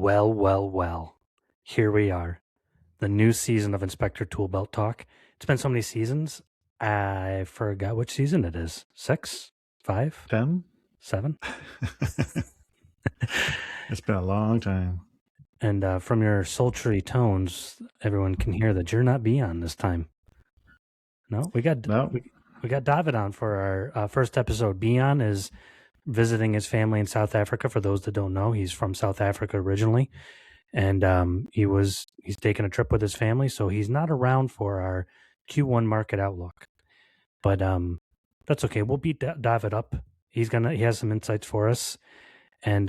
Well. Here we are. The new season of Inspector Toolbelt Talk. It's been so many seasons. I forgot which season it is. 6? 5? 10? 7? It's been a long time. And from your sultry tones, everyone can hear that you're not Beyond this time. No, we got David on for our first episode. Beyond is visiting his family in South Africa. For those that don't know, he's from South Africa originally. And he's taking a trip with his family, so he's not around for our Q1 market outlook. But that's okay. We'll beat David up. He has some insights for us. And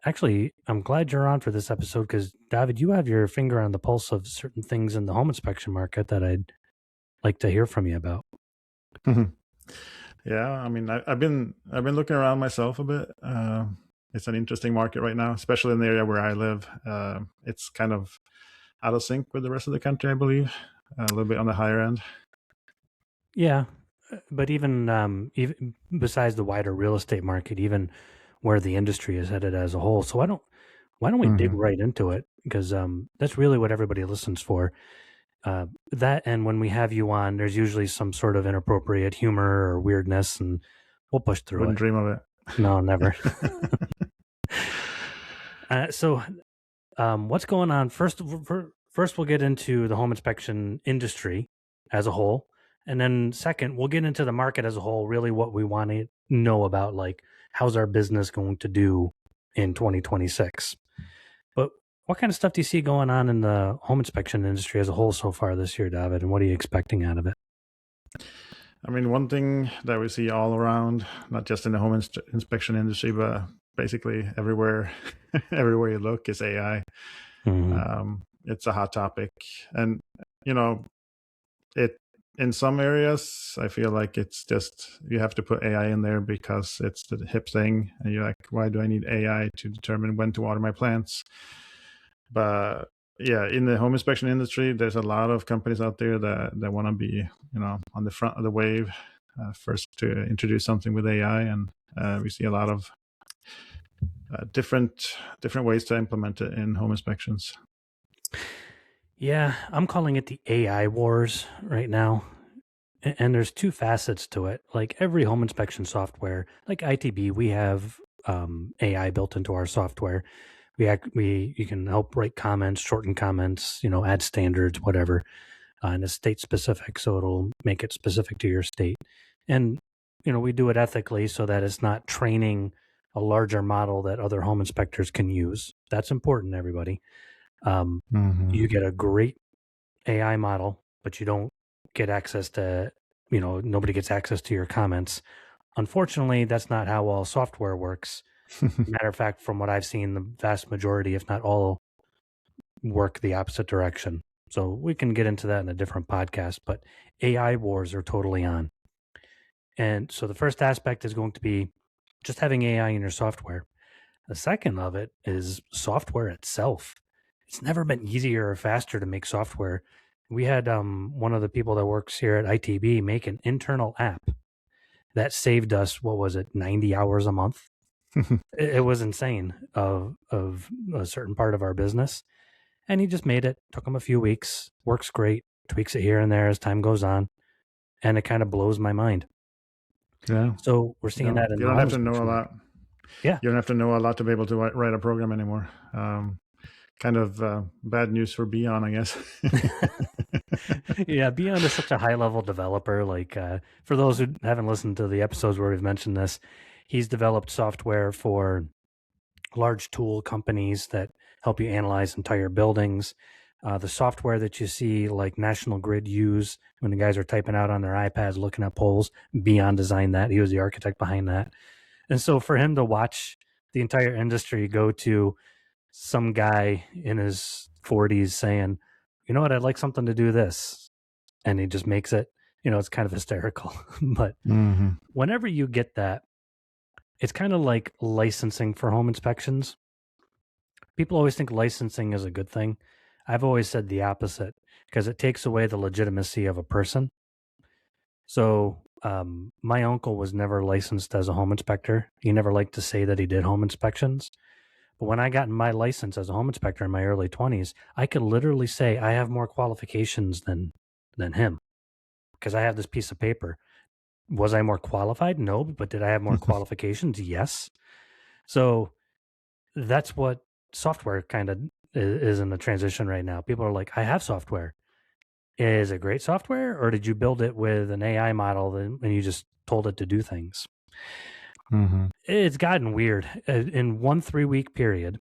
actually, I'm glad you're on for this episode because, David, you have your finger on the pulse of certain things in the home inspection market that I'd like to hear from you about. Yeah, I mean, I've been looking around myself a bit. It's an interesting market right now, especially in the area where I live. It's kind of out of sync with the rest of the country, I believe, a little bit on the higher end. Yeah, but even besides the wider real estate market, even where the industry is headed as a whole. So why don't we dig right into it? Because that's really what everybody listens for. That, and when we have you on, there's usually some sort of inappropriate humor or weirdness, and we'll push through Wouldn't dream of it. No, never. So what's going on? First, we'll get into the home inspection industry as a whole. And then second, we'll get into the market as a whole, really what we want to know about, like, how's our business going to do in 2026? But what kind of stuff do you see going on in the home inspection industry as a whole so far this year, David? And what are you expecting out of it? I mean, one thing that we see all around, not just in the home inspection industry, but basically everywhere you look, is AI. It's a hot topic. And, in some areas, I feel like it's just, you have to put AI in there because it's the hip thing. And you're like, why do I need AI to determine when to water my plants? But yeah, in the home inspection industry, there's a lot of companies out there that want to be, on the front of the wave, first to introduce something with AI. And we see a lot of different ways to implement it in home inspections. Yeah, I'm calling it the AI wars right now. And there's two facets to it. Like every home inspection software, like ITB, we have AI built into our software. You can help write comments, shorten comments, add standards, whatever, and it's state specific. So it'll make it specific to your state. And, we do it ethically so that it's not training a larger model that other home inspectors can use. That's important, everybody. You get a great AI model, but you don't get access to, nobody gets access to your comments. Unfortunately, that's not how all software works. Matter of fact, from what I've seen, the vast majority, if not all, work the opposite direction. So we can get into that in a different podcast, but AI wars are totally on. And so the first aspect is going to be just having AI in your software. The second of it is software itself. It's never been easier or faster to make software. We had one of the people that works here at ITB make an internal app that saved us, 90 hours a month? It was insane of a certain part of our business. And he just made it. Took him a few weeks. Works great. Tweaks it here and there as time goes on. And it kind of blows my mind. Yeah. So we're seeing that in you don't have to know a lot. Yeah. You don't have to know a lot to be able to write a program anymore. Kind of bad news for Beyond, I guess. Yeah, Beyond is such a high-level developer. Like, for those who haven't listened to the episodes where we've mentioned this, he's developed software for large tool companies that help you analyze entire buildings. The software that you see, like National Grid use when the guys are typing out on their iPads looking at polls, Beyond designed that. He was the architect behind that. And so for him to watch the entire industry go to some guy in his 40s saying, you know what, I'd like something to do this. And he just makes it, it's kind of hysterical. But whenever you get that, it's kind of like licensing for home inspections. People always think licensing is a good thing. I've always said the opposite because it takes away the legitimacy of a person. So my uncle was never licensed as a home inspector. He never liked to say that he did home inspections. But when I got my license as a home inspector in my early 20s, I could literally say I have more qualifications than him because I have this piece of paper. Was I more qualified? No, but did I have more qualifications? Yes. So that's what software kind of is in the transition right now. People are like, I have software. Is it great software, or did you build it with an AI model and you just told it to do things? Mm-hmm. It's gotten weird in 1 3-week period.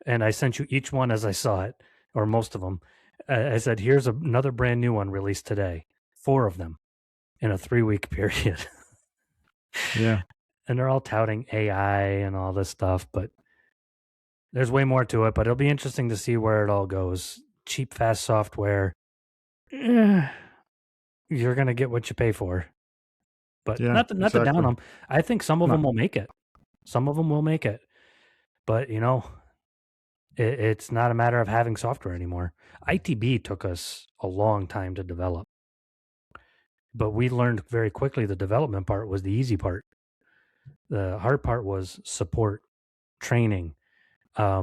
And I sent you each one as I saw it, or most of them. I said, here's another brand new one released today. 4 of them in a 3-week period. Yeah. And they're all touting AI and all this stuff, but there's way more to it. But it'll be interesting to see where it all goes. Cheap, fast software. You're going to get what you pay for. But Yeah, not to down exactly. them. I think some of No. them will make it. Some of them will make it. But, it's not a matter of having software anymore. ITB took us a long time to develop. But we learned very quickly the development part was the easy part. The hard part was support, training. I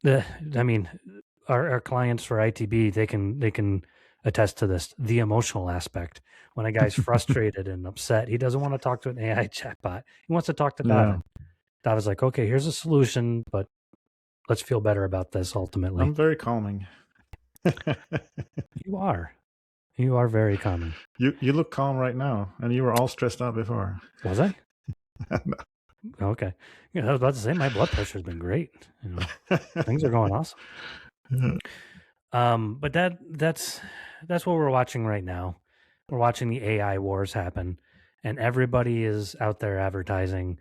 mean, our clients for ITB, they can attest to this. The emotional aspect. When a guy's frustrated and upset, he doesn't want to talk to an AI chatbot. He wants to talk to David. Yeah. David's like, okay, here's a solution, but let's feel better about this ultimately. I'm very calming. You are. You are very calming. You look calm right now, and you were all stressed out before. Was I? No. Okay. Yeah, I was about to say my blood pressure's been great. Things are going awesome. But that's what we're watching right now. We're watching the AI wars happen, and everybody is out there advertising,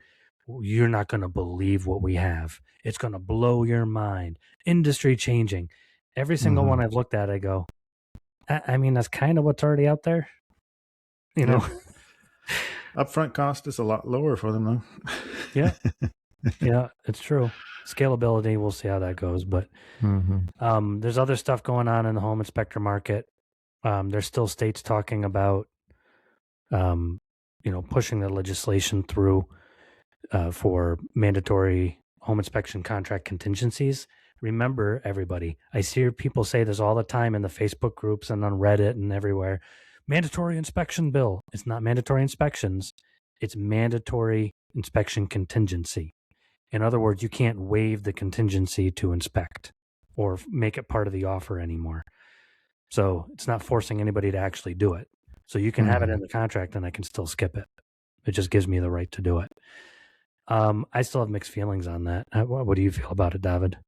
you're not going to believe what we have. It's going to blow your mind. Industry changing. Every single one I've looked at, I go, I mean, that's kind of what's already out there. Upfront cost is a lot lower for them, though. Yeah. Yeah, it's true. Scalability, we'll see how that goes. But there's other stuff going on in the home inspector market. There's still states talking about, pushing the legislation through for mandatory home inspection contract contingencies. Remember, everybody, I see people say this all the time in the Facebook groups and on Reddit and everywhere. Mandatory inspection bill. It's not mandatory inspections. It's mandatory inspection contingency. In other words, you can't waive the contingency to inspect or make it part of the offer anymore. So it's not forcing anybody to actually do it. So you can have it in the contract and I can still skip it. It just gives me the right to do it. I still have mixed feelings on that. What do you feel about it, David?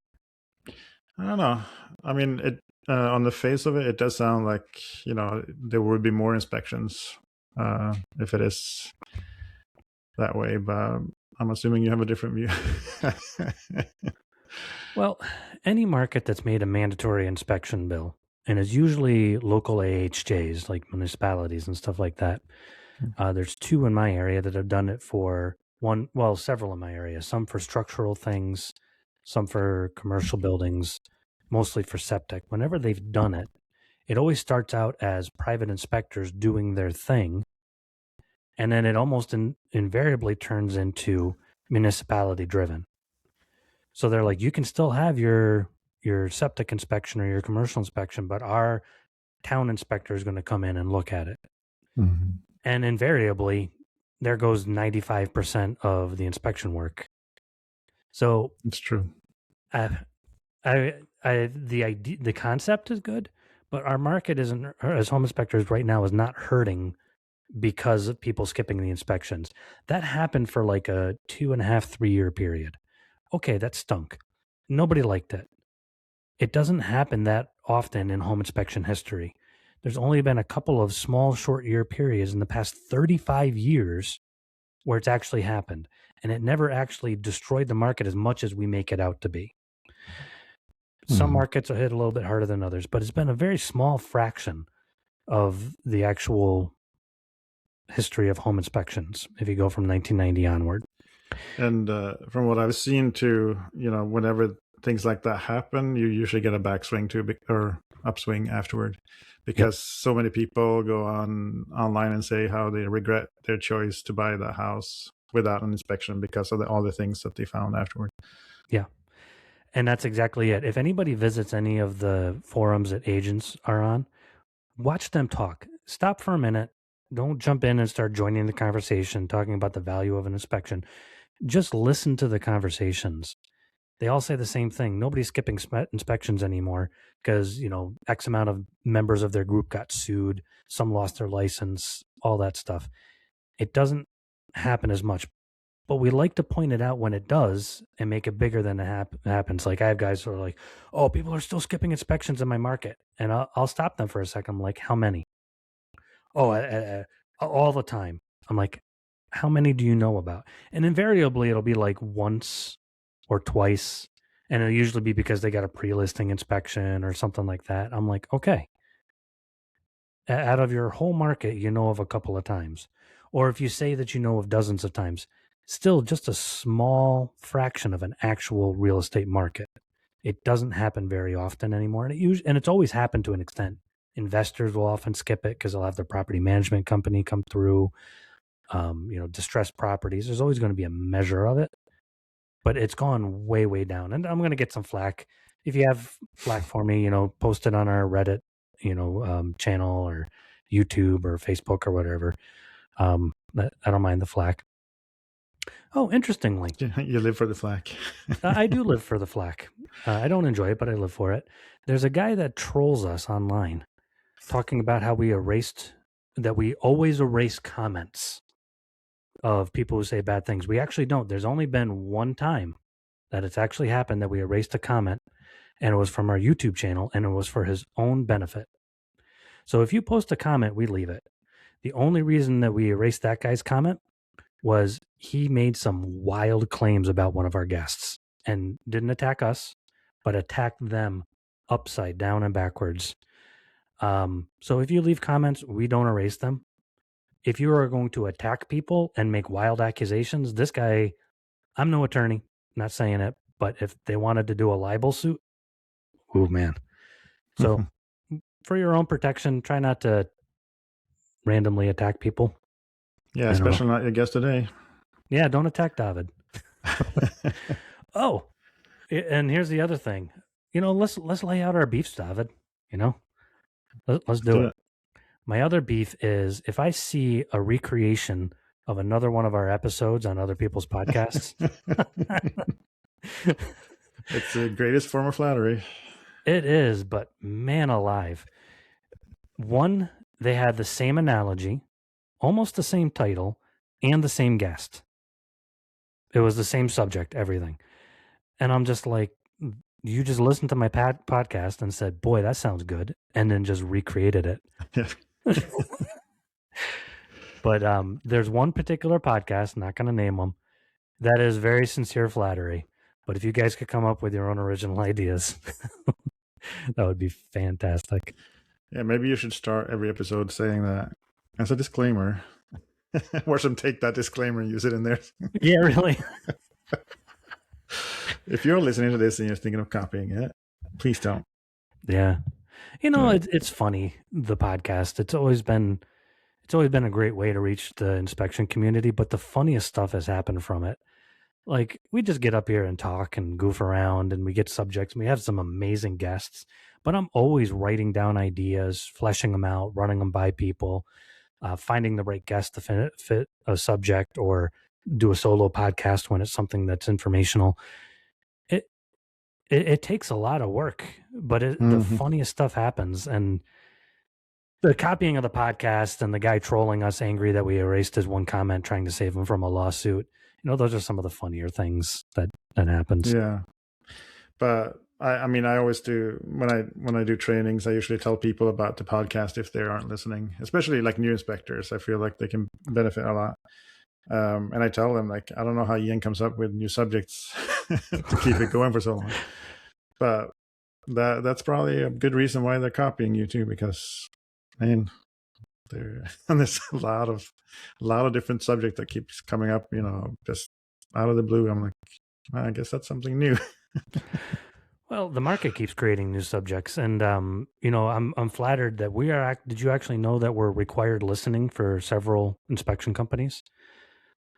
I don't know. I mean, it on the face of it, it does sound like, there would be more inspections if it is that way, but I'm assuming you have a different view. Well, any market that's made a mandatory inspection bill, and is usually local AHJs like municipalities and stuff like that. There's 2 in my area that have done it for several in my area, some for structural things, some for commercial buildings, mostly for septic. Whenever they've done it, it always starts out as private inspectors doing their thing. And then it almost invariably turns into municipality driven. So they're like, you can still have your septic inspection or your commercial inspection, but our town inspector is going to come in and look at it. And invariably, there goes 95% of the inspection work. So it's true. The concept is good, but our market isn't, as home inspectors right now, is not hurting because of people skipping the inspections. That happened for like a 2.5, 3 year period. Okay, that stunk. Nobody liked it. It doesn't happen that often in home inspection history. There's only been a couple of small short year periods in the past 35 years where it's actually happened. And it never actually destroyed the market as much as we make it out to be. Some markets are hit a little bit harder than others, but it's been a very small fraction of the actual history of home inspections if you go from 1990 onward. And from what I've seen too, whenever things like that happen, you usually get a backswing too, or upswing afterward, because so many people go online and say how they regret their choice to buy the house without an inspection because of all the things that they found afterward. Yeah. And that's exactly it. If anybody visits any of the forums that agents are on, watch them talk. Stop for a minute. Don't jump in and start joining the conversation, talking about the value of an inspection. Just listen to the conversations. They all say the same thing. Nobody's skipping inspections anymore because, X amount of members of their group got sued. Some lost their license, all that stuff. It doesn't happen as much, but we like to point it out when it does and make it bigger than it happens. Like I have guys who are like, "Oh, people are still skipping inspections in my market," and I'll stop them for a second. I'm like, "How many?" "Oh, all the time." I'm like, "How many do you know about?" And invariably, it'll be like once or twice, and it'll usually be because they got a pre-listing inspection or something like that. I'm like, "Okay." Out of your whole market, you know of a couple of times. Or if you say that you know of dozens of times, still just a small fraction of an actual real estate market. It doesn't happen very often anymore. And it's always happened to an extent. Investors will often skip it because they'll have their property management company come through, distressed properties. There's always going to be a measure of it, but it's gone way, way down. And I'm going to get some flack. If you have flack for me, post it on our Reddit, channel or YouTube or Facebook or whatever. I don't mind the flack. Oh, interestingly, You live for the flack. I do live for the flack. I don't enjoy it, but I live for it. There's a guy that trolls us online talking about how we always erase comments of people who say bad things. We actually don't. There's only been one time that it's actually happened that we erased a comment, and it was from our YouTube channel, and it was for his own benefit. So if you post a comment, we leave it. The only reason that we erased that guy's comment was he made some wild claims about one of our guests and didn't attack us, but attacked them upside down and backwards. So if you leave comments, we don't erase them. If you are going to attack people and make wild accusations, this guy, I'm no attorney, not saying it, but if they wanted to do a libel suit, oh man. So for your own protection, try not to randomly attack people. Yeah, especially not your guest today. Yeah, don't attack David. Oh, and here's the other thing. Let's lay out our beefs, David. Let's do it. My other beef is if I see a recreation of another one of our episodes on other people's podcasts. It's the greatest form of flattery. It is, but man alive. One, they had the same analogy, almost the same title, and the same guest. It was the same subject, everything. And I'm just like, you just listened to my podcast and said, boy, that sounds good. And then just recreated it. But there's one particular podcast, not going to name them, that is very sincere flattery. But if you guys could come up with your own original ideas, that would be fantastic. Yeah, maybe you should start every episode saying that as a disclaimer. Watch them take that disclaimer and use it in there. Yeah, really. If you're listening to this and you're thinking of copying it, please don't. Yeah. It's funny, the podcast. It's always been a great way to reach the inspection community, but the funniest stuff has happened from it. Like, we just get up here and talk and goof around, and we get subjects, and we have some amazing guests, but I'm always writing down ideas, fleshing them out, running them by people, finding the right guest to fit a subject, or do a solo podcast when it's something that's informational. It takes a lot of work, but the funniest stuff happens. And the copying of the podcast and the guy trolling us angry that we erased his one comment trying to save him from a lawsuit, those are some of the funnier things that happens. Yeah. But I always do when I do trainings, I usually tell people about the podcast if they aren't listening, especially like new inspectors. I feel like they can benefit a lot. And I tell them, like, I don't know how Ian comes up with new subjects to keep it going for so long, but that's probably a good reason why they're copying you too, because there's a lot of different subject that keeps coming up, just out of the blue. I'm like, I guess that's something new. Well, the market keeps creating new subjects, and I'm flattered that did you actually know that we're required listening for several inspection companies?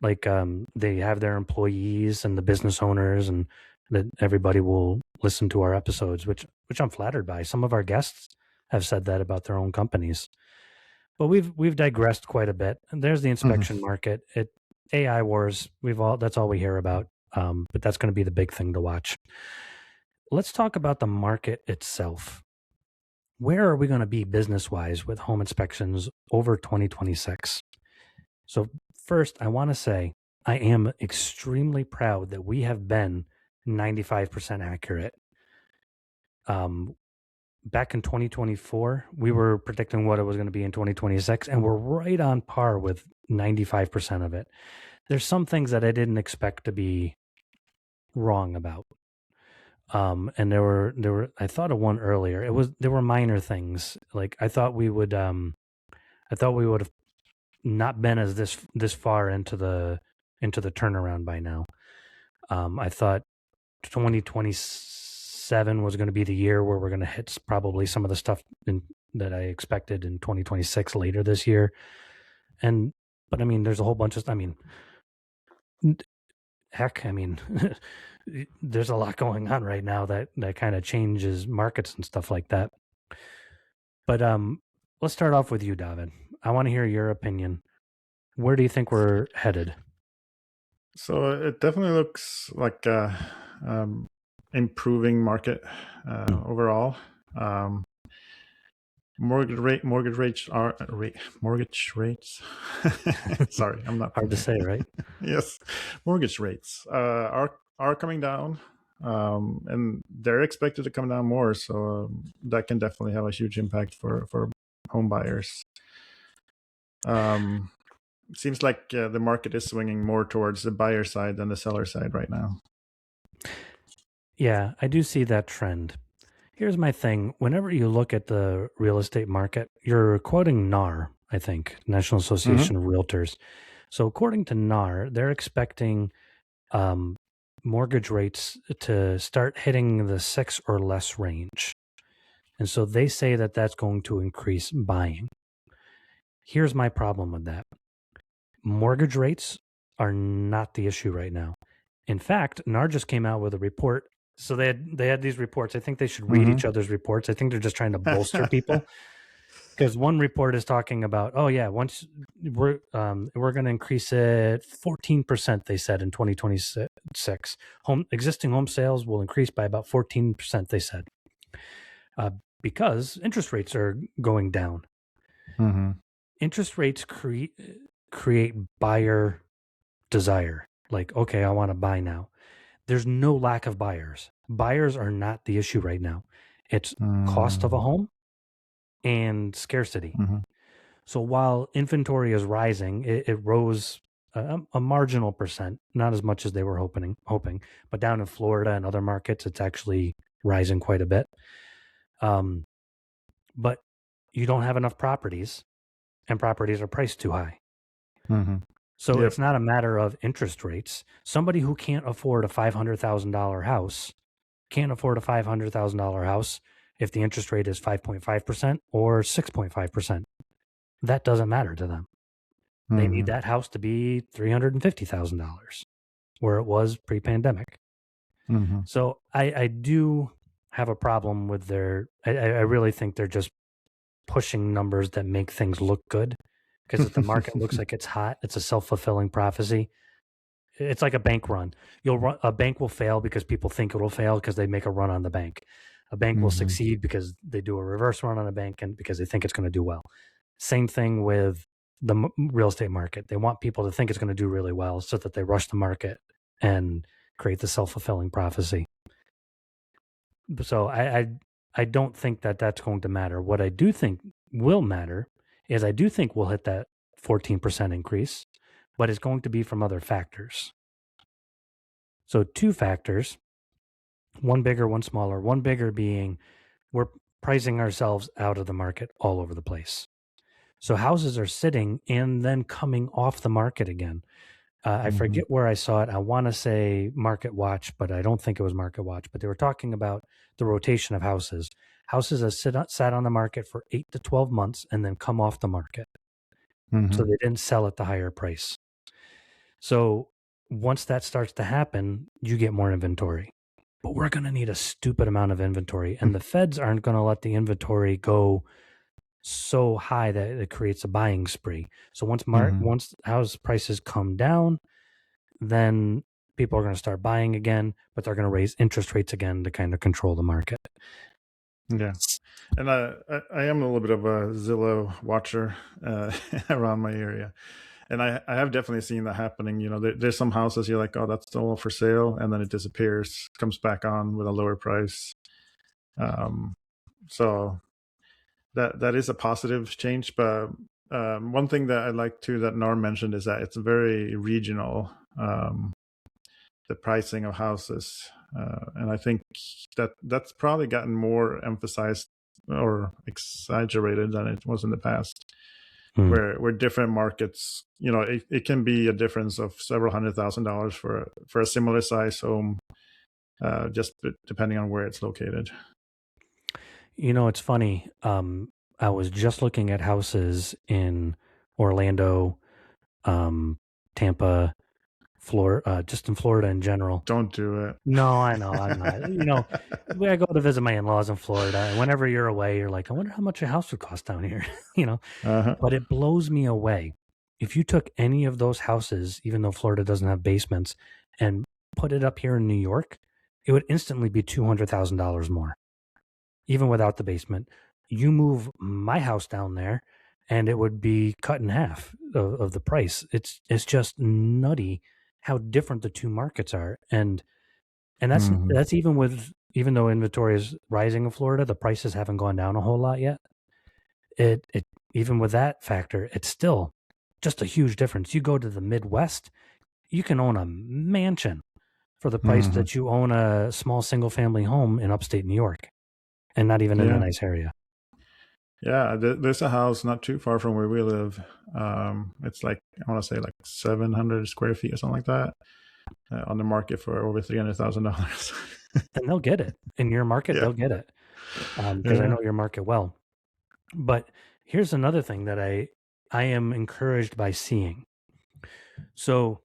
Like, they have their employees and the business owners, and that everybody will listen to our episodes, which I'm flattered by. Some of our guests have said that about their own companies. But we've digressed quite a bit. And there's the inspection market. AI wars. That's all we hear about. But that's going to be the big thing to watch. Let's talk about the market itself. Where are we going to be business wise with home inspections over 2026? So first, I want to say I am extremely proud that we have been 95% accurate. Back in 2024, we were predicting what it was going to be in 2026, and we're right on par with 95% of it. There's some things that I didn't expect to be wrong about. And there were I thought of one earlier. There were minor things. Like I thought we would have not been as this far into the turnaround by now. I thought 2027 was going to be the year where we're going to hit probably some of the stuff that I expected in 2026 later this year. But I mean, there's a whole bunch of, I mean, heck, I mean, there's a lot going on right now that kind of changes markets and stuff like that. But let's start off with you, David. I want to hear your opinion. Where do you think we're headed? So it definitely looks like improving market overall. Mortgage rates. Sorry, I'm not hard to say, right? Yes, mortgage rates are coming down, and they're expected to come down more. So that can definitely have a huge impact for home buyers. It seems like the market is swinging more towards the buyer side than the seller side right now. Yeah, I do see that trend. Here's my thing. Whenever you look at the real estate market, you're quoting NAR, I think, National Association of Realtors. So according to NAR, they're expecting mortgage rates to start hitting the 6 or less range. And so they say that that's going to increase buying. Here's my problem with that. Mortgage rates are not the issue right now. In fact, NAR just came out with a report. So they had these reports. I think they should read each other's reports. I think they're just trying to bolster people. Because one report is talking about, oh yeah, once we're going to increase it 14%. They said in 2026, existing home sales will increase by about 14%. They said because interest rates are going down. Interest rates create buyer desire. Like, okay, I want to buy now. There's no lack of buyers. Buyers are not the issue right now. It's cost of a home and scarcity. So while inventory is rising, it rose a marginal percent, not as much as they were hoping. But down in Florida and other markets, it's actually rising quite a bit. But you don't have enough properties, and properties are priced too high. So it's not a matter of interest rates. Somebody who can't afford a $500,000 house can't afford a $500,000 house if the interest rate is 5.5% or 6.5%. That doesn't matter to them. They need that house to be $350,000 where it was pre-pandemic. So I do have a problem with I really think they're just pushing numbers that make things look good. Because if the market looks like it's hot, it's a self-fulfilling prophecy. It's like a bank run. A bank will fail because people think it'll fail because they make a run on the bank. A bank will succeed because they do a reverse run on a bank and because they think it's going to do well. Same thing with the real estate market. They want people to think it's going to do really well so that they rush the market and create the self-fulfilling prophecy. So I don't think that that's going to matter. What I do think will matter is I do think we'll hit that 14% increase, but it's going to be from other factors. So 2 factors, one bigger, one smaller. One bigger being we're pricing ourselves out of the market all over the place. So houses are sitting and then coming off the market again. I forget where I saw it. I want to say Market Watch, but I don't think it was Market Watch. But they were talking about the rotation of houses. Houses have sat on the market for 8 to 12 months and then come off the market. So they didn't sell at the higher price. So once that starts to happen, you get more inventory. but we're going to need a stupid amount of inventory. And the feds aren't going to let the inventory go so high that it creates a buying spree. So Mm-hmm. once house prices come down, then people are going to start buying again, but they're going to raise interest rates again to kind of control the market. Yeah. And I am a little bit of a Zillow watcher around my area. And I have definitely seen that happening. There's some houses you're like, oh, that's still for sale. And then it disappears, comes back on with a lower price. Um, so that is a positive change. But one thing that I like too that Norm mentioned is that it's very regional, the pricing of houses. And I think that's probably gotten more emphasized or exaggerated than it was in the past, Hmm. where different markets, it can be a difference of several $100,000 for a similar size home, just depending on where it's located. It's funny. I was just looking at houses in Orlando, um, Tampa, Florida, just in Florida in general. Don't do it. No, I know, I'm not. I go to visit my in-laws in Florida, and whenever you're away, you're like, I wonder how much a house would cost down here, you know. Uh-huh. But it blows me away. If you took any of those houses, even though Florida doesn't have basements, and put it up here in New York, it would instantly be $200,000 more, even without the basement. You move my house down there, and it would be cut in half of the price. It's just nutty how different the two markets are, and Hmm. that's even though inventory is rising in Florida, the prices haven't gone down a whole lot yet. It even with that factor, it's still just a huge difference. You go to the Midwest, you can own a mansion for the price Hmm. that you own a small single family home in upstate New York, and not even in a Yeah. nice area. Yeah. There's a house not too far from where we live. It's like, I want to say like 700 square feet or something like that, on the market for over $300,000. And they'll get it in your market. Yeah. They'll get it because I Yeah. know your market well. But here's another thing that I am encouraged by seeing. So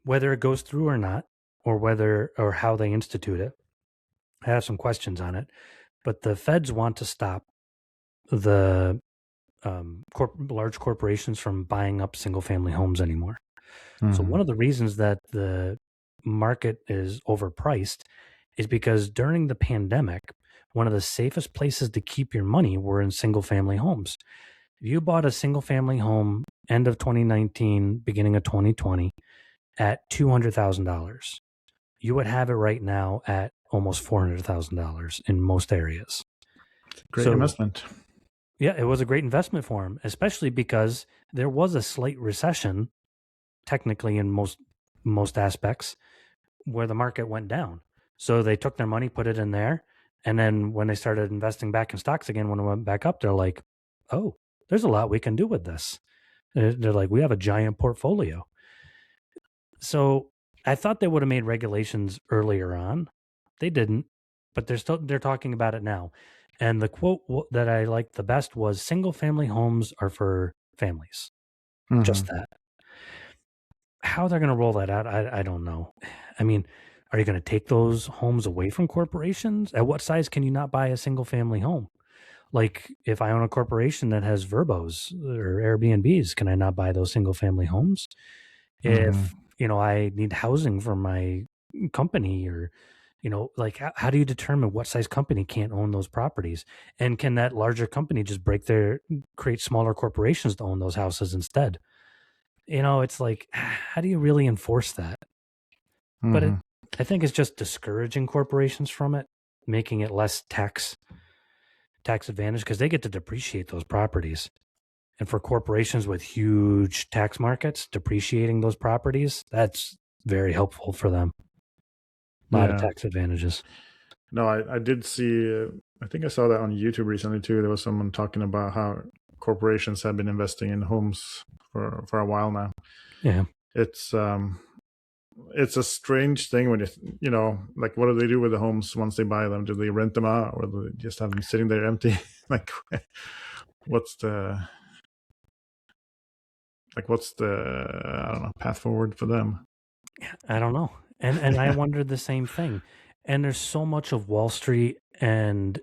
whether it goes through or not, or how they institute it, I have some questions on it. But the feds want to stop the large corporations from buying up single family homes anymore. So Hmm. one of the reasons that the market is overpriced is because during the pandemic, one of the safest places to keep your money were in single family homes. If you bought a single family home end of 2019, beginning of 2020 at $200,000, you would have it right now at almost $400,000 in most areas. Great So, investment. yeah, it was a great investment for him, especially because there was a slight recession, technically in most aspects, where the market went down. So they took their money, put it in there, and then when they started investing back in stocks again, when it went back up, they're like, "Oh, there's a lot we can do with this." They're like, "We have a giant portfolio." So I thought they would have made regulations earlier on. They didn't, but they're talking about it now. And the quote that I liked the best was, "Single family homes are for families." Just Hmm. that. How they're going to roll that out, I don't know. I mean, are you going to take those homes away from corporations? At what size can you not buy a single family home? Like, if I own a corporation that has Verbos or Airbnbs, can I not buy those single family homes? Hmm. If, I need housing for my company, or, like, how do you determine what size company can't own those properties? And can that larger company just create smaller corporations to own those houses instead? It's like, how do you really enforce that? But Hmm. I think it's just discouraging corporations from it, making it less tax advantage because they get to depreciate those properties. And for corporations with huge tax markets, depreciating those properties, that's very helpful for them. A lot of Yeah. tax advantages. No, I did see. I think I saw that on YouTube recently too. There was someone talking about how corporations have been investing in homes for a while now. Yeah. It's it's a strange thing when like, what do they do with the homes once they buy them? Do they rent them out, or do they just have them sitting there empty? like, what's the what's the I don't know, path forward for them? I don't know. And I wondered the same thing. And there's so much of Wall Street and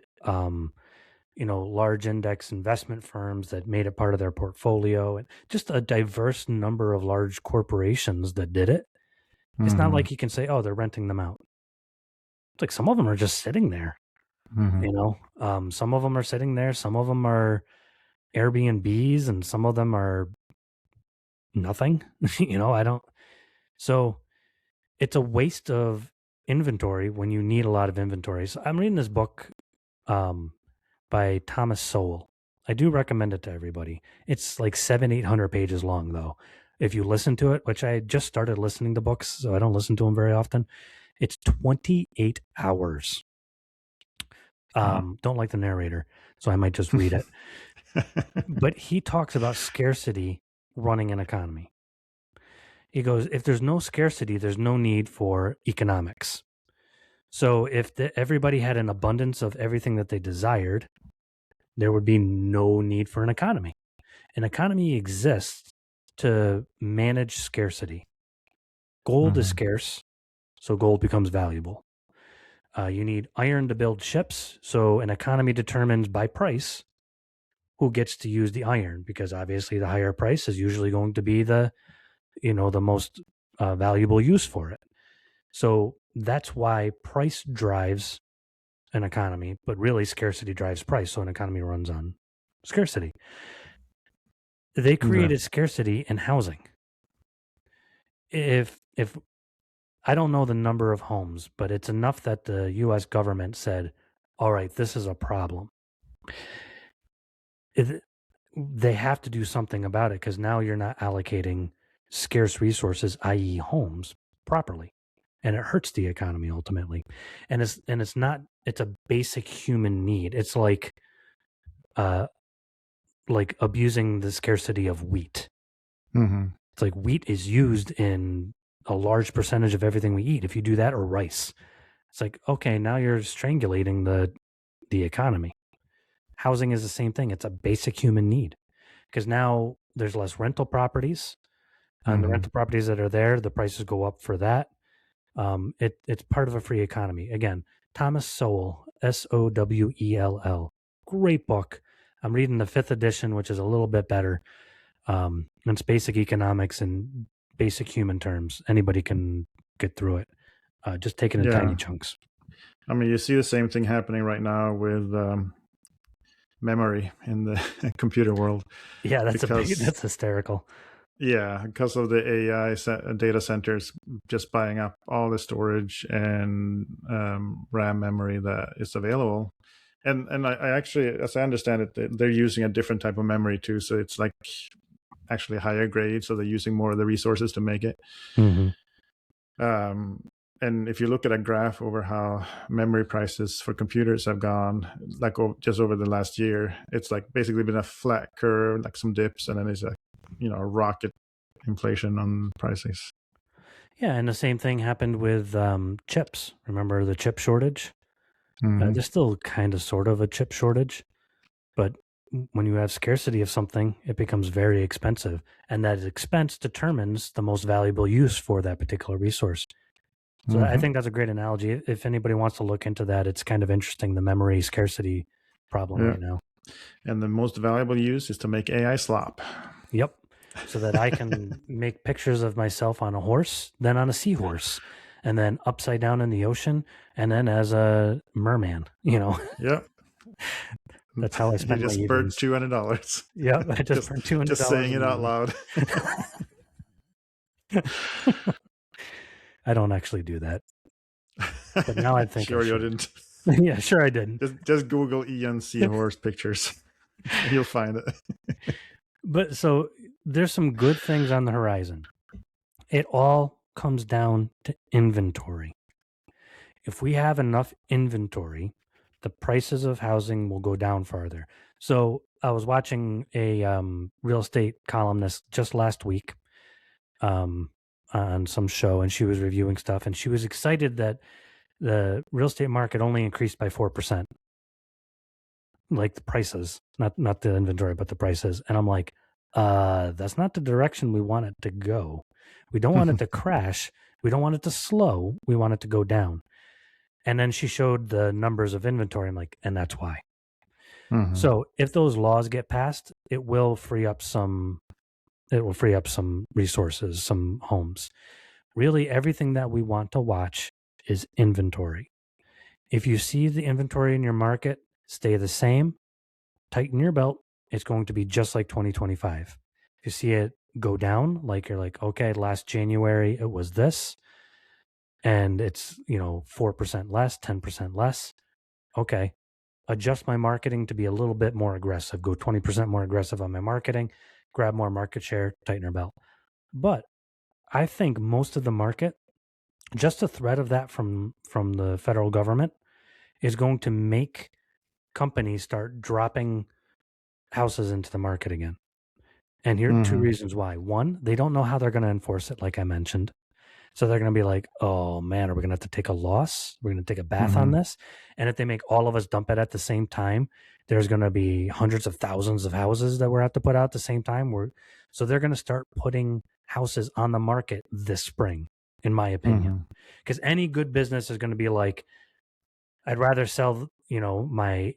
large index investment firms that made it part of their portfolio, and just a diverse number of large corporations that did it. It's not Mm-hmm. like you can say, oh, they're renting them out. It's like some of them are just sitting there, Mm-hmm. some of them are sitting there, some of them are Airbnbs, and some of them are nothing. I don't. So it's a waste of inventory when you need a lot of inventory. So I'm reading this book um, by Thomas Sowell. I do recommend it to everybody. It's like 700-800 pages long, though. If you listen to it, which I just started listening to books, so I don't listen to them very often, it's 28 hours. Wow. Don't like the narrator, so I might just read it. But he talks about scarcity running an economy. He goes, if there's no scarcity, there's no need for economics. So if everybody had an abundance of everything that they desired, there would be no need for an economy. An economy exists to manage scarcity. Gold is Mm-hmm. scarce, so gold becomes valuable. You need iron to build ships, so an economy determines by price who gets to use the iron, because obviously the higher price is usually going to be the most valuable use for it. So that's why price drives an economy, but really scarcity drives price. So an economy runs on scarcity. They Okay. created scarcity in housing. If I don't know the number of homes, but it's enough that the US government said, all right, this is a problem. They have to do something about it, because now you're not allocating scarce resources, i.e. homes, properly. And it hurts the economy ultimately. And it's a basic human need. It's uh like abusing the scarcity of wheat. Mm-hmm. It's like wheat is used in a large percentage of everything we eat. If you do that, or rice, it's like, okay, now you're strangulating the economy. Housing is the same thing. It's a basic human need, because now there's less rental properties, and the Mm-hmm. rental properties that are there, the prices go up for that. It's part of a free economy. Again, Thomas Sowell, Sowell, great book. I'm reading the 5th edition, which is a little bit better. It's basic economics and basic human terms. Anybody can get through it. Just take it in tiny Yeah. chunks. I mean, you see the same thing happening right now with memory in the computer world Yeah, because that's hysterical. yeah, because of the AI data centers just buying up all the storage and RAM memory that is available. And I actually, as I understand it, they're using a different type of memory too. So it's like actually higher grade. So they're using more of the resources to make it. Mm-hmm. Um, and if you look at a graph over how memory prices for computers have gone, like just over the last year, it's like basically been a flat curve, like some dips, and then it's a rocket inflation on prices. Yeah, and the same thing happened with chips. Remember the chip shortage? Mm-hmm. There's still kind of sort of a chip shortage, but when you have scarcity of something, it becomes very expensive, and that expense determines the most valuable use for that particular resource. So I Mm-hmm. think that's a great analogy. If anybody wants to look into that, it's kind of interesting, the memory scarcity problem Yeah. right now. And the most valuable use is to make AI slop. Yep. So that I can make pictures of myself on a horse, then on a seahorse, and then upside down in the ocean, and then as a merman. Yep. That's how I You spend my just burnt evenings. $200. Yep. I just just burned two hundred just dollars saying in it out the loud. evening. I don't actually do that, but now I think I Sure you should. didn't. Yeah, sure I didn't. Just Google Ian Seahorse pictures. You'll find it. But so there's some good things on the horizon. It all comes down to inventory. If we have enough inventory, the prices of housing will go down farther. So I was watching a real estate columnist just last week um, on some show, and she was reviewing stuff, and she was excited that the real estate market only increased by 4%, like the prices, not the inventory, but the prices. And I'm like, that's not the direction we want it to go. We don't want it to crash. We don't want it to slow. We want it to go down. And then she showed the numbers of inventory. I'm like, and that's why. Mm-hmm. So if those laws get passed, it will free up some resources, some homes. Really, everything that we want to watch is inventory. If you see the inventory in your market stay the same, tighten your belt. It's going to be just like 2025. If you see it go down, like you're like, okay, last January it was this, and it's 4% less, 10% less. Okay, adjust my marketing to be a little bit more aggressive. Go 20% more aggressive on my marketing, grab more market share, tighten your belt. But I think most of the market, just a threat of that from the federal government, is going to make companies start dropping houses into the market again. And here are two Mm-hmm. reasons why. One, they don't know how they're going to enforce it, like I mentioned. So they're going to be like, oh man, are we going to have to take a loss? We're going to take a bath on Mm-hmm. this. And if they make all of us dump it at the same time, there's going to be hundreds of thousands of houses that we're have to put out at the same time. So they're going to start putting houses on the market this spring, in my opinion. Mm-hmm. Because any good business is going to be like, I'd rather sell, my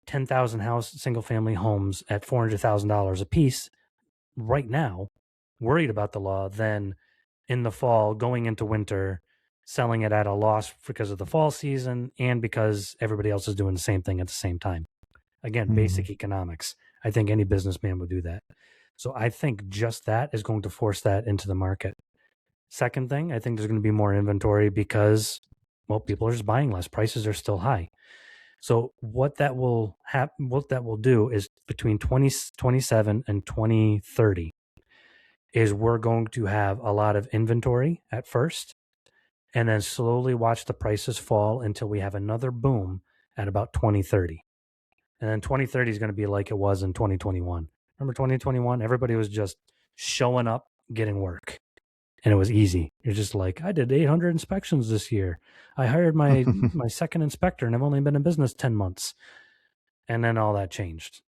10,000 house single family homes at $400,000 a piece right now, worried about the law, than in the fall going into winter selling it at a loss because of the fall season and because everybody else is doing the same thing at the same time. Again, Mm-hmm. basic economics. I think any businessman would do that. So I think just that is going to force that into the market. Second thing, I think there's going to be more inventory because, well, people are just buying less. Prices are still high. So what that will do is between 2027 and 2030 is we're going to have a lot of inventory at first and then slowly watch the prices fall until we have another boom at about 2030. And then 2030 is going to be like it was in 2021. Remember 2021? Everybody was just showing up, getting work. And it was easy. You're just like, I did 800 inspections this year. I hired my second inspector and I've only been in business 10 months. And then all that changed.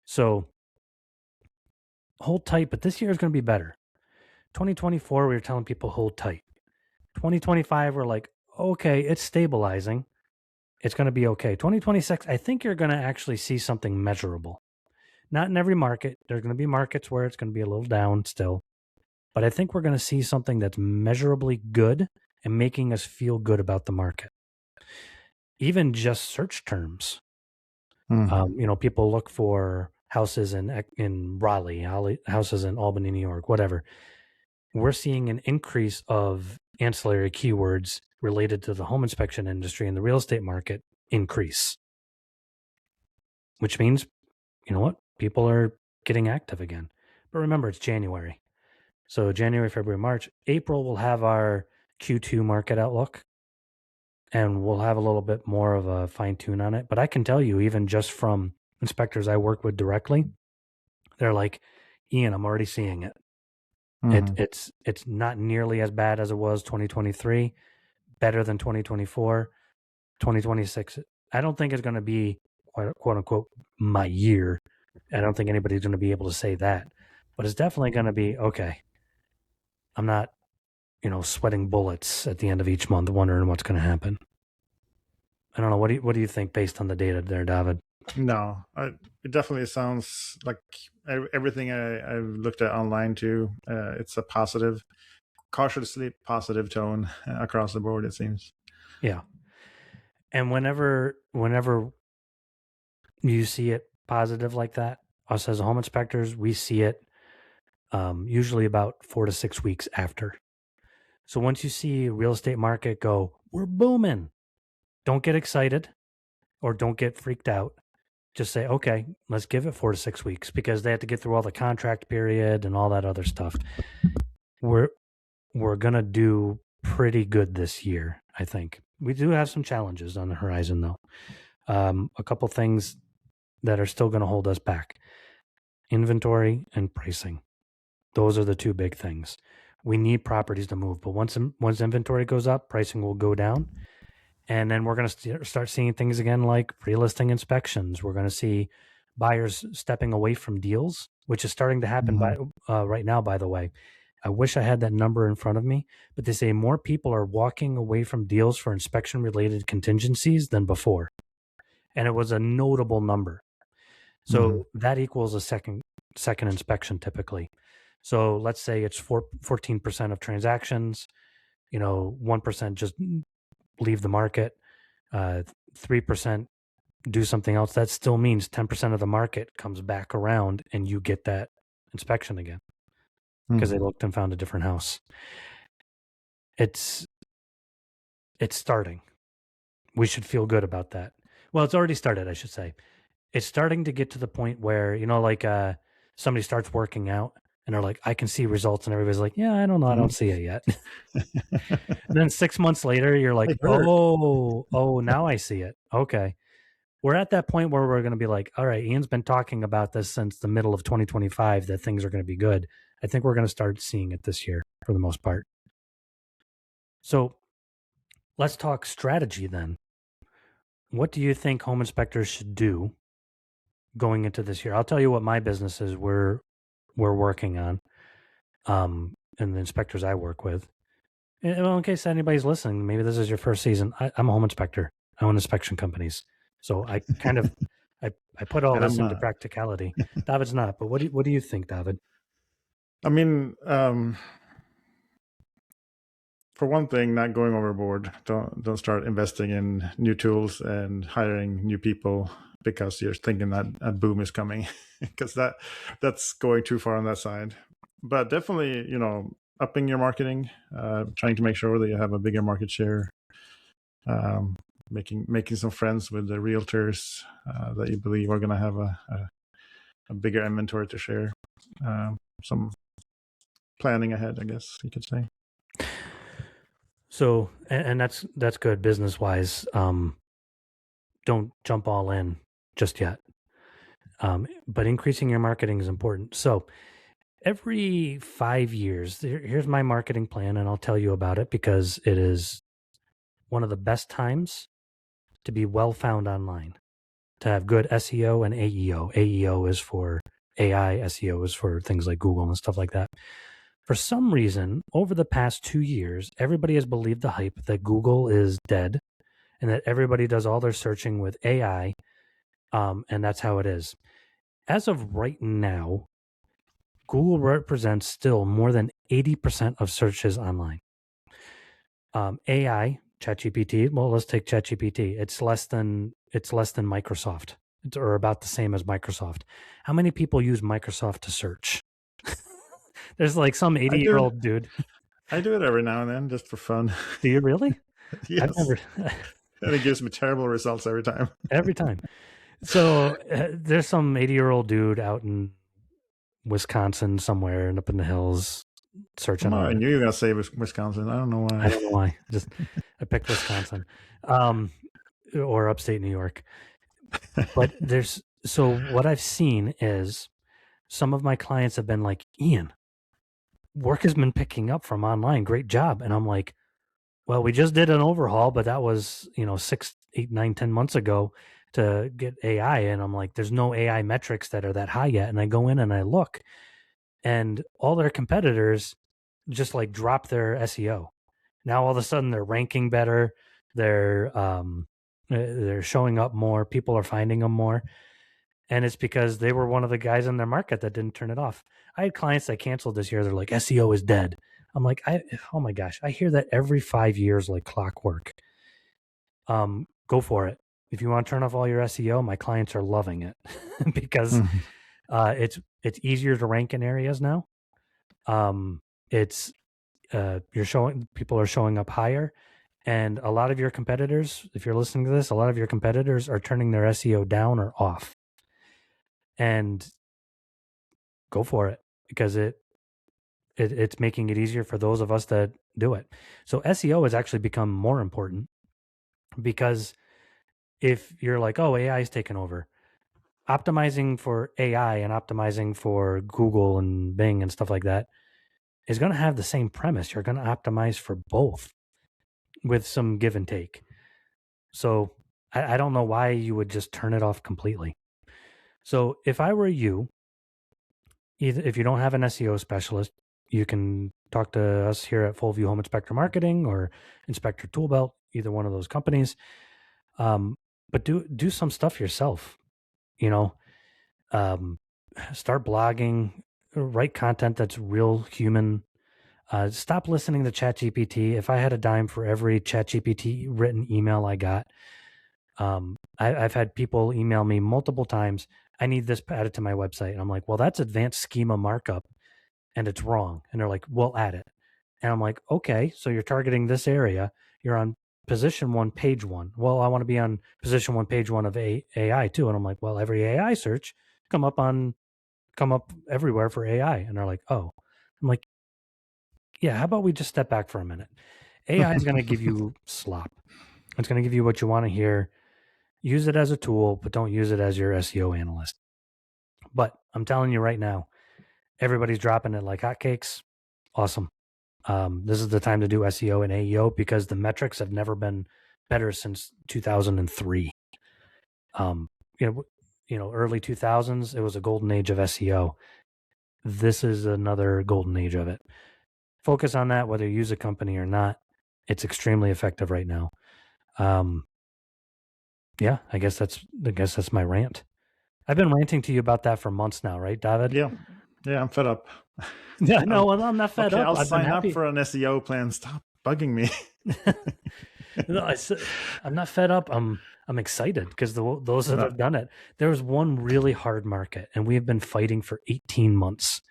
So hold tight, but this year is going to be better. 2024, we were telling people hold tight. 2025, we're like, okay, it's stabilizing. It's going to be okay. 2026, I think you're going to actually see something measurable. Not in every market. There's going to be markets where it's going to be a little down still. But I think we're going to see something that's measurably good and making us feel good about the market. Even just search terms. Mm-hmm. People look for houses in Raleigh, houses in Albany, New York, whatever. We're seeing an increase of ancillary keywords related to the home inspection industry and the real estate market increase, which means, you know what? People are getting active again. But remember, it's January. So January, February, March, April, we'll have our Q2 market outlook and we'll have a little bit more of a fine tune on it. But I can tell you, even just from inspectors I work with directly, they're like, Ian, I'm already seeing it. Mm-hmm. It's not nearly as bad as it was 2023, better than 2024, 2026. I don't think it's going to be quote unquote my year. I don't think anybody's going to be able to say that, but it's definitely going to be okay. I'm not, sweating bullets at the end of each month, wondering what's going to happen. I don't know. What do you think based on the data there, David? No, it definitely sounds like everything I've looked at online too. It's a positive, cautiously positive tone across the board. It seems. Yeah. And whenever you see it positive like that, us as home inspectors, we see it usually about 4 to 6 weeks after. So once you see real estate market go, we're booming, don't get excited or don't get freaked out. Just say, okay, let's give it 4 to 6 weeks because they have to get through all the contract period and all that other stuff. We're gonna do pretty good this year, I think. We do have some challenges on the horizon though. A couple things that are still going to hold us back: inventory and pricing. Those are the two big things. We need properties to move, but once inventory goes up, pricing will go down. And then we're going to start seeing things again like pre-listing inspections. We're going to see buyers stepping away from deals, which is starting to happen Mm-hmm. right now, by the way. I wish I had that number in front of me, but they say more people are walking away from deals for inspection related contingencies than before. And it was a notable number. So that equals a second inspection typically. So let's say it's 14% of transactions, 1% just leave the market, 3% do something else. That still means 10% of the market comes back around and you get that inspection again because they looked and found a different house. It's starting. We should feel good about that. Well, it's already started, I should say. It's starting to get to the point where, somebody starts working out and they're like, I can see results. And everybody's like, yeah, I don't know. I don't see it yet. And then 6 months later, you're like, now I see it. Okay. We're at that point where we're going to be like, all right, Ian's been talking about this since the middle of 2025 that things are going to be good. I think we're going to start seeing it this year for the most part. So let's talk strategy then. What do you think home inspectors should do going into this year? I'll tell you what my businesses we're working on, and the inspectors I work with. Well, in case anybody's listening, maybe this is your first season. I'm a home inspector. I own inspection companies. So I kind of, I put all this into practicality. David's not, but what do you think, David? I mean, for one thing, not going overboard. Don't start investing in new tools and hiring new people because you're thinking that a boom is coming, because that's going too far on that side. But definitely, upping your marketing, trying to make sure that you have a bigger market share, making some friends with the realtors that you believe are going to have a bigger inventory to share. Some planning ahead, I guess you could say. So, and that's good business wise. Don't jump all in just yet. But increasing your marketing is important. So every 5 years, here's my marketing plan, and I'll tell you about it because it is one of the best times to be well found online, to have good SEO and AEO. AEO is for AI, SEO is for things like Google and stuff like that. For some reason, over the past 2 years, everybody has believed the hype that Google is dead and that everybody does all their searching with AI, and that's how it is. As of right now, Google represents still more than 80% of searches online. AI, ChatGPT, well, let's take ChatGPT. It's less than Microsoft, or about the same as Microsoft. How many people use Microsoft to search? There's like some 80-year-old dude. I do it every now and then just for fun. Do you really? Yes. And it gives me terrible results every time. Every time. So there's some 80-year-old dude out in Wisconsin somewhere and up in the hills searching on I knew you were going to say Wisconsin. I don't know why. I don't know why. Just I picked Wisconsin, or upstate New York. But so what I've seen is some of my clients have been like, Ian, work has been picking up from online. Great job. And I'm like, well, we just did an overhaul, but that was, 6, 8, 9, 10 months ago to get AI. And I'm like, there's no AI metrics that are that high yet. And I go in and I look, and all their competitors just like drop their SEO. Now all of a sudden they're ranking better. They're showing up more. People are finding them more. And it's because they were one of the guys in their market that didn't turn it off. I had clients that canceled this year. They're like, SEO is dead. I'm like, oh my gosh, I hear that every 5 years like clockwork. Go for it. If you want to turn off all your SEO, my clients are loving it because it's easier to rank in areas now. People are showing up higher, and a lot of your competitors, if you're listening to this, a lot of your competitors are turning their SEO down or off. And go for it because it's making it easier for those of us that do it. So SEO has actually become more important because if you're like, oh, AI is taking over, optimizing for AI and optimizing for Google and Bing and stuff like that is going to have the same premise. You're going to optimize for both with some give and take. So I don't know why you would just turn it off completely. So if I were you, if you don't have an SEO specialist, you can talk to us here at Full View Home Inspector Marketing or Inspector Toolbelt, either one of those companies. But do some stuff yourself. You know, start blogging, write content that's real human. Stop listening to ChatGPT. If I had a dime for every ChatGPT written email I got, I've had people email me multiple times. I need this added to my website. And I'm like, well, that's advanced schema markup and it's wrong. And they're like, we'll add it. And I'm like, okay, so you're targeting this area. You're on position 1, page 1. Well, I want to be on position 1, page 1 of AI too. And I'm like, well, every AI search come up everywhere for AI. And they're like, oh. I'm like, yeah, how about we just step back for a minute? AI is going to give you slop. It's going to give you what you want to hear. Use it as a tool, but don't use it as your SEO analyst. But I'm telling you right now, everybody's dropping it like hotcakes. Awesome. This is the time to do SEO and AEO because the metrics have never been better since 2003. Early 2000s, it was a golden age of SEO. This is another golden age of it. Focus on that, whether you use a company or not. It's extremely effective right now. Yeah, I guess that's my rant. I've been ranting to you about that for months now, right, David? Yeah, I'm fed up. Yeah, no, I'm not fed up. I'll I've sign been up happy. for an SEO plan. Stop bugging me. No, I'm not fed up. I'm excited because those that have done it. There was one really hard market, and we have been fighting for 18 months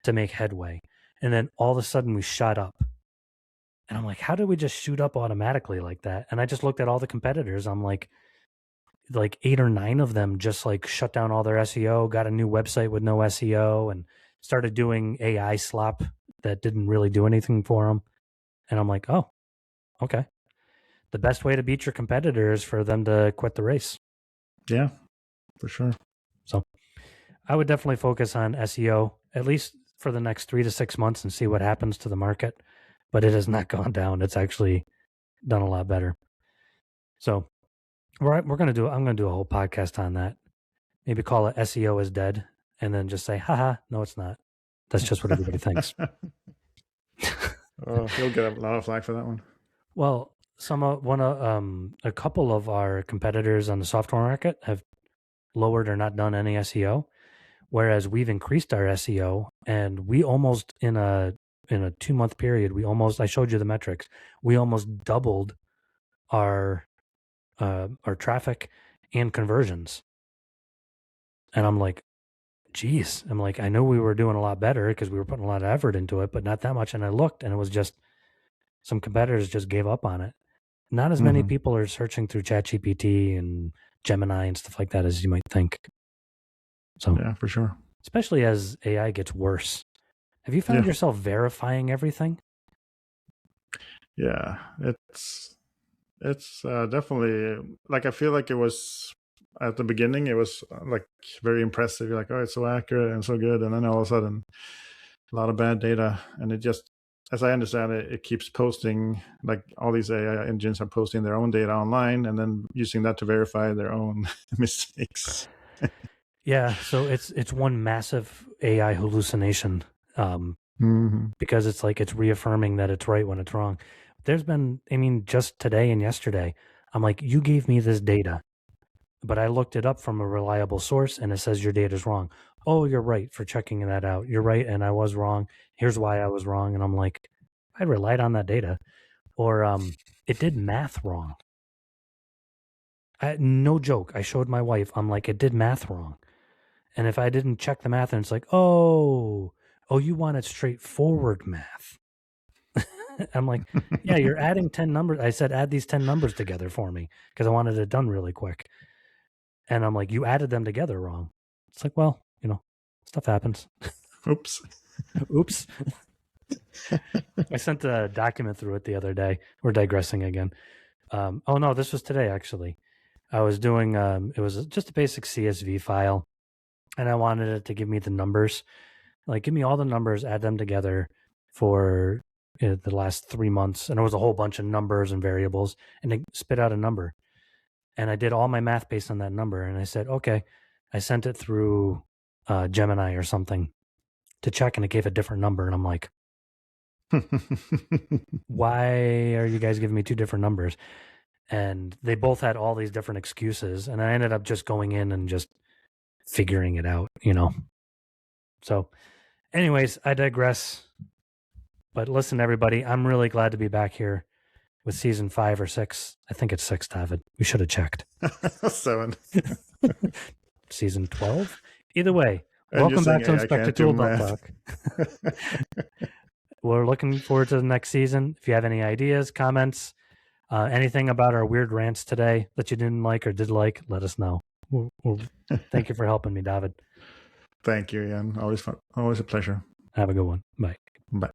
to make headway, and then all of a sudden we shot up. And I'm like, how did we just shoot up automatically like that? And I just looked at all the competitors. I'm like 8 or 9 of them just like shut down all their SEO, got a new website with no SEO, and started doing AI slop that didn't really do anything for them. And I'm like, oh, okay. The best way to beat your competitor is for them to quit the race. Yeah, for sure. So I would definitely focus on SEO, at least for the next 3 to 6 months, and see what happens to the market. But it has not gone down. It's actually done a lot better. So I'm going to do a whole podcast on that. Maybe call it SEO is dead and then just say, haha, no, it's not. That's just what everybody thinks. Oh, you'll get a lot of flack for that one. Well, a couple of our competitors on the software market have lowered or not done any SEO, whereas we've increased our SEO, and we almost in a 2-month period, I showed you the metrics, we almost doubled our traffic and conversions. And I'm like, geez, I know we were doing a lot better because we were putting a lot of effort into it, but not that much. And I looked, and it was just some competitors just gave up on it. Not as many people are searching through ChatGPT and Gemini and stuff like that as you might think. So yeah, for sure. Especially as AI gets worse. Have you found yourself verifying everything? Yeah, it's definitely like, I feel like it was at the beginning, it was like very impressive. You're like, oh, it's so accurate and so good, and then all of a sudden, a lot of bad data, and it just, as I understand it, it keeps posting, like all these AI engines are posting their own data online and then using that to verify their own mistakes. Yeah, so it's one massive AI hallucination, because it's like it's reaffirming that it's right when it's wrong. There's been, just today and yesterday, I'm like, you gave me this data, but I looked it up from a reliable source and it says your data's wrong. Oh, you're right for checking that out. You're right, and I was wrong. Here's why I was wrong. And I'm like, I relied on that data. Or it did math wrong. No joke. I showed my wife. I'm like, it did math wrong. And if I didn't check the math, and it's like, oh, you wanted straightforward math. I'm like, yeah, you're adding 10 numbers. I said, add these 10 numbers together for me because I wanted it done really quick. And I'm like, you added them together wrong. It's like, well, stuff happens. Oops. Oops. I sent a document through it the other day. We're digressing again. Oh, no, this was today, actually. I was doing, it was just a basic CSV file, and I wanted it to give me the numbers. Like, give me all the numbers, add them together for the last 3 months. And it was a whole bunch of numbers and variables, and it spit out a number. And I did all my math based on that number. And I said, okay, I sent it through Gemini or something. to check and it gave a different number. And I'm like, why are you guys giving me two different numbers? And they both had all these different excuses. And I ended up just going in and just figuring it out, you know? So anyways, I digress. But listen, everybody, I'm really glad to be back here with season 5 or 6. I think it's 6, David. We should have checked. 7. Season 12? Either way, And welcome back to I Inspector can't do Tool Belt math. Talk. We're looking forward to the next season. If you have any ideas, comments, anything about our weird rants today that you didn't like or did like, let us know. Thank you for helping me, David. Thank you, Ian. Always fun. Always a pleasure. Have a good one. Bye. Bye.